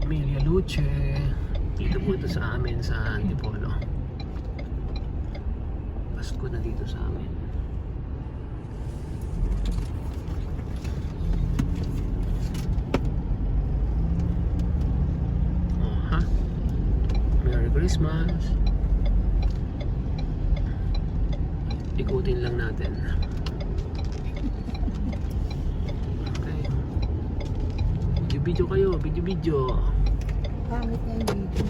Emilia Luce. Dito po ito sa amin sa Antipolo. Pasko na dito sa amin. Oh, ha? Merry Christmas. Ikutin lang natin. Okay. Video kayo, video. Pangit na yung dito.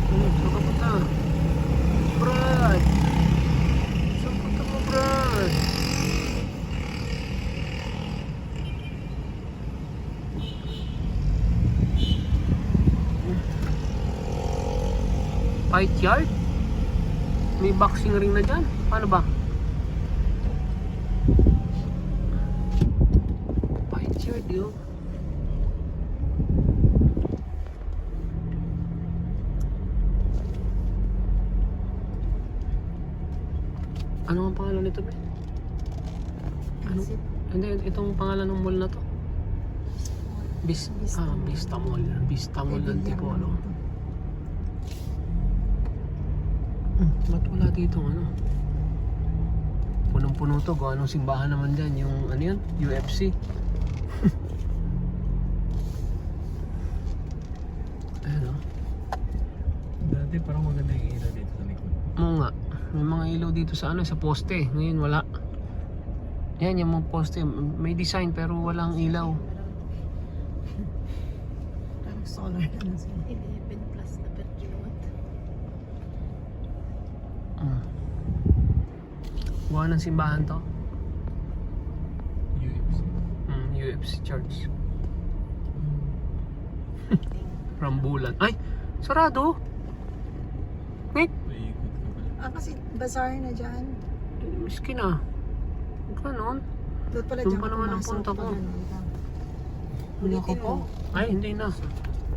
Saan ka punta? Brad! Saan punta mo, Brad? Fight yard? May boxing ring na dyan? Paano ba? Fight yard yun. Ano ang pangalan nito, be? Ano? Hindi, itong pangalan ng mall na to. Vista Mall. Vista Mall ng Antipolo. Ba't wala dito ano? Punong-puno to. Kung anong simbahan naman dyan. Yung ano yun? UFC. Ayan o. Dati parang maganda yung ilaw dito sa likod. Oo nga. May mga ilaw dito sa ano, sa poste. Ngayon wala. Yan yung mga poste. May design pero walang ilaw. Parang solar na sila. 11 plus na per kilowatt. Buha ng simbahan to. UFC. UFC Church. Rambulan. Ay! Sarado! Wait! Paikot ka pala. Kasi bazaar na dyan. Miskin ah. Ganon. Doon pala Doon dyan pa naman ang pumasok punta ko. pala nila. Nako po. Ay, hindi na.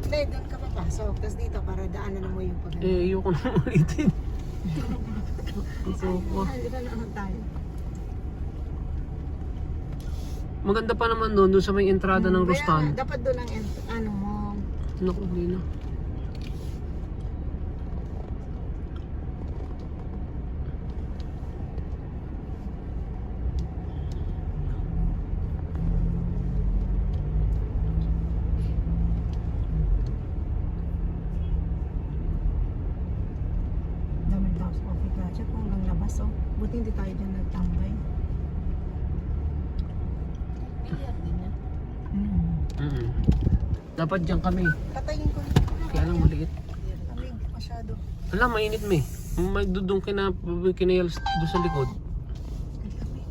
Hindi, doon ka papasok. Tapos dito para daanan mo yung pag- Eh, ayoko na ulitin. So, Dito na naman tayo. maganda pa naman doon sa may entrada ng Kaya Rustan. nga, dapat doon ang ano mo. Naku, hindi na. Daming tao sa coffee project hanggang labas oh. Buti hindi tayo dyan nagtambay. Bilyar din yan. Dapat dyan kami. Patayin ko. Kaya lang maliit. Kami masyado. Wala, mainit may. May dudong kinayal doon sa likod.